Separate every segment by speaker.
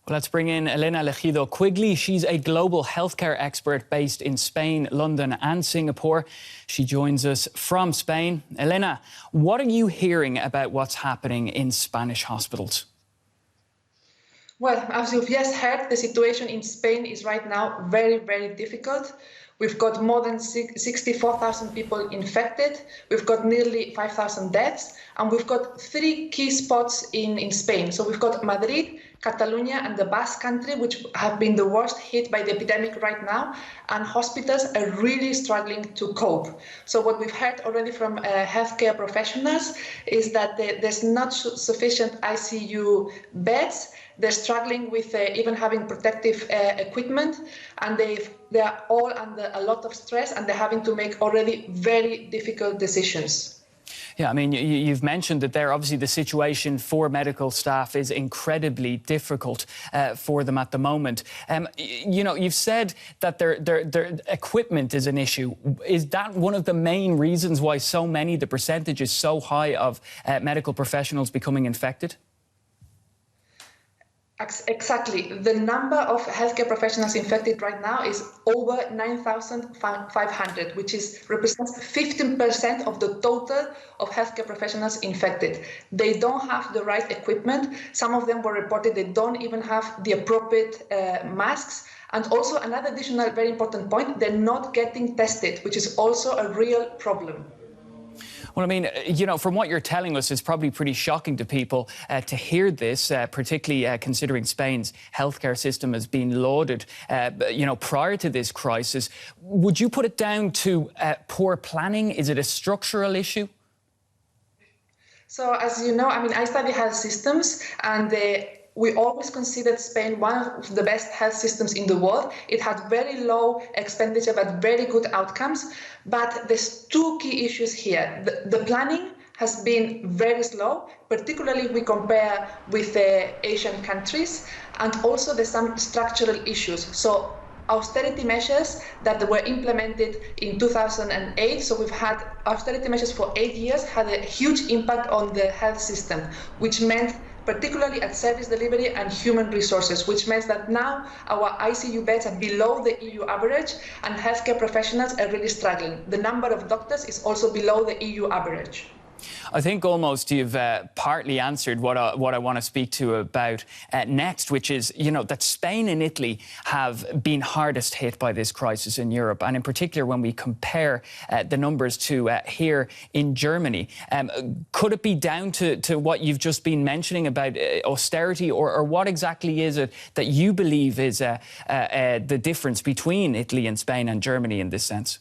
Speaker 1: Well, let's bring in Elena Legido Quigley. She's a global healthcare expert based in Spain, London and Singapore. She joins us from Spain. Elena, what are you hearing about what's happening in Spanish hospitals?
Speaker 2: Well, as you've just heard, the situation in Spain is right now very, very difficult. We've got more than 64,000 people infected. We've got nearly 5,000 deaths. And we've got three key spots in Spain. So we've got Madrid, Catalonia and the Basque Country, which have been the worst hit by the epidemic right now. And hospitals are really struggling to cope. So what we've heard already from healthcare professionals is that there's not sufficient ICU beds. They're struggling with even having protective equipment, and they are all under a lot of stress, and they're having to make already very difficult decisions.
Speaker 1: Yeah, I mean, you've mentioned that there, obviously, the situation for medical staff is incredibly difficult for them at the moment. You know, you've said that their equipment is an issue. Is that one of the main reasons why so many, the percentage is so high of medical professionals becoming infected?
Speaker 2: Exactly. The number of healthcare professionals infected right now is over 9,500, which represents 15% of the total of healthcare professionals infected. They don't have the right equipment. Some of them were reported they don't even have the appropriate masks. And also another additional very important point, they're not getting tested, which is also a real problem.
Speaker 1: Well, I mean, you know, from what you're telling us, it's probably pretty shocking to people to hear this, particularly considering Spain's healthcare system has been lauded, you know, prior to this crisis. Would you put it down to poor planning? Is it a structural issue?
Speaker 2: So, as you know, I mean, I study health systems, and we always considered Spain one of the best health systems in the world. It had very low expenditure, but very good outcomes. But there's two key issues here. The planning has been very slow, particularly if we compare with Asian countries. And also there's some structural issues. So austerity measures that were implemented in 2008. So we've had austerity measures for 8 years, had a huge impact on the health system, which meant particularly at service delivery and human resources, which means that now our ICU beds are below the EU average and healthcare professionals are really struggling. The number of doctors is also below the EU average.
Speaker 1: I think almost you've partly answered what I want to speak to about next, which is, you know, that Spain and Italy have been hardest hit by this crisis in Europe. And in particular, when we compare the numbers to here in Germany, could it be down to what you've just been mentioning about austerity, or what exactly is it that you believe is the difference between Italy and Spain and Germany in this sense?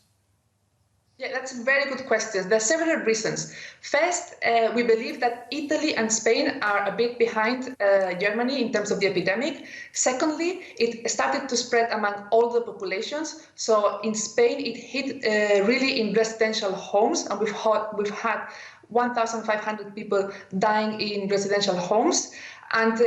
Speaker 2: Yeah, that's a very good question. There are several reasons. First, we believe that Italy and Spain are a bit behind Germany in terms of the epidemic. Secondly, it started to spread among all the populations. So in Spain, it hit really in residential homes, and we've had 1,500 people dying in residential homes. And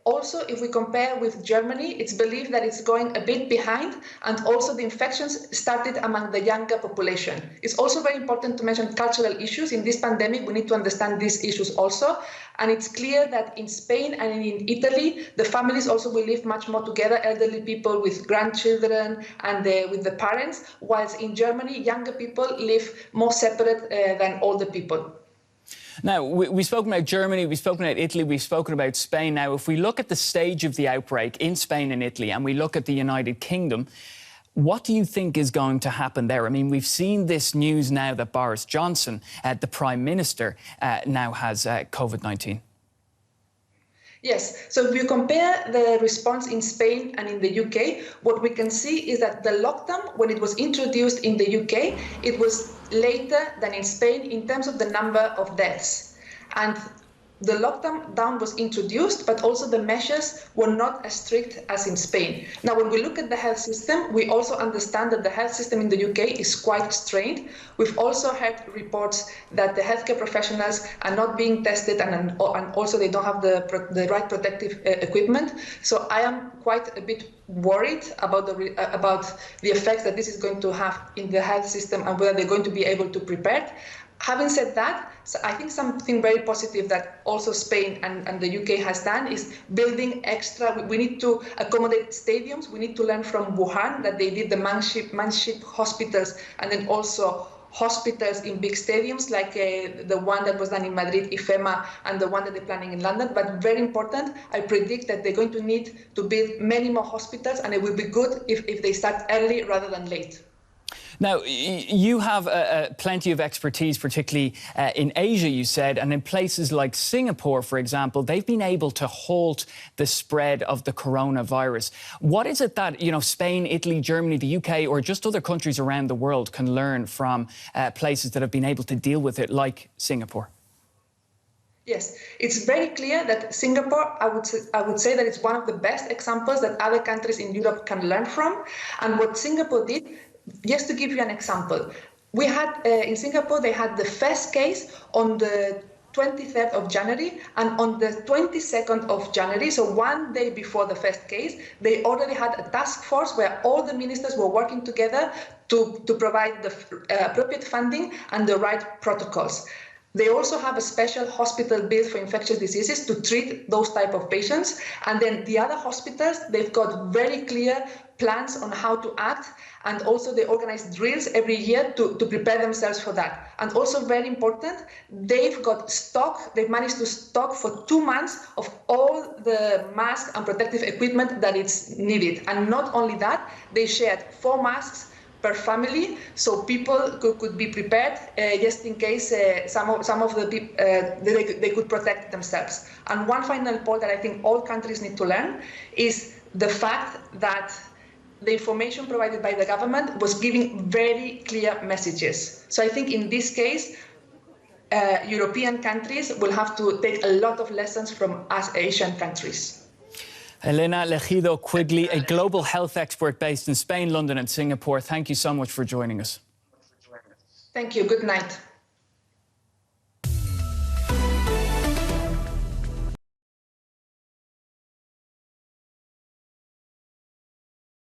Speaker 2: also, if we compare with Germany, it's believed that it's going a bit behind, and also the infections started among the younger population. It's also very important to mention cultural issues. In this pandemic, we need to understand these issues also. And it's clear that in Spain and in Italy, the families also will live much more together, elderly people with grandchildren and with the parents, whilst in Germany, younger people live more separate than older people.
Speaker 1: Now, we've spoken about Germany, we've spoken about Italy, we've spoken about Spain. Now, if we look at the stage of the outbreak in Spain and Italy, and we look at the United Kingdom, what do you think is going to happen there? I mean, we've seen this news now that Boris Johnson, the Prime Minister, now has COVID-19.
Speaker 2: Yes, so if you compare the response in Spain and in the UK, what we can see is that the lockdown, when it was introduced in the UK, it was later than in Spain in terms of the number of deaths. And the lockdown was introduced, but also the measures were not as strict as in Spain. Now, when we look at the health system, we also understand that the health system in the UK is quite strained. We've also heard reports that the healthcare professionals are not being tested, and also they don't have the right protective equipment. So I am quite a bit worried about the effects that this is going to have in the health system and whether they're going to be able to prepare. Having said that, So I think something very positive that also Spain and the UK has done is building extra. We need to accommodate stadiums. We need to learn from Wuhan that they did the manship hospitals, and then also hospitals in big stadiums like the one that was done in Madrid, IFEMA, and the one that they're planning in London. But very important, I predict that they're going to need to build many more hospitals, and it will be good if they start early rather than late.
Speaker 1: Now, you have plenty of expertise, particularly in Asia, you said, and in places like Singapore, for example, they've been able to halt the spread of the coronavirus. What is it that, Spain, Italy, Germany, the UK, or just other countries around the world can learn from places that have been able to deal with it, like Singapore?
Speaker 2: Yes, it's very clear that Singapore, I would say that it's one of the best examples that other countries in Europe can learn from. And what Singapore did, just to give you an example, we had in Singapore, they had the first case on the 23rd of January, and on the 22nd of January, so one day before the first case, they already had a task force where all the ministers were working together to provide the appropriate funding and the right protocols. They also have a special hospital built for infectious diseases to treat those type of patients. And then the other hospitals, they've got very clear plans on how to act. And also they organize drills every year to prepare themselves for that. And also very important, they've got stock, they've managed to stock for 2 months of all the masks and protective equipment that is needed. And not only that, they shared 4 masks per family, so people could be prepared just in case some of the people they could protect themselves. And one final point that I think all countries need to learn is the fact that the information provided by the government was giving very clear messages. So I think in this case, European countries will have to take a lot of lessons from us Asian countries.
Speaker 1: Elena Legido Quigley, a global health expert based in Spain, London and Singapore. Thank you so much for joining us.
Speaker 2: Thank you. Good night.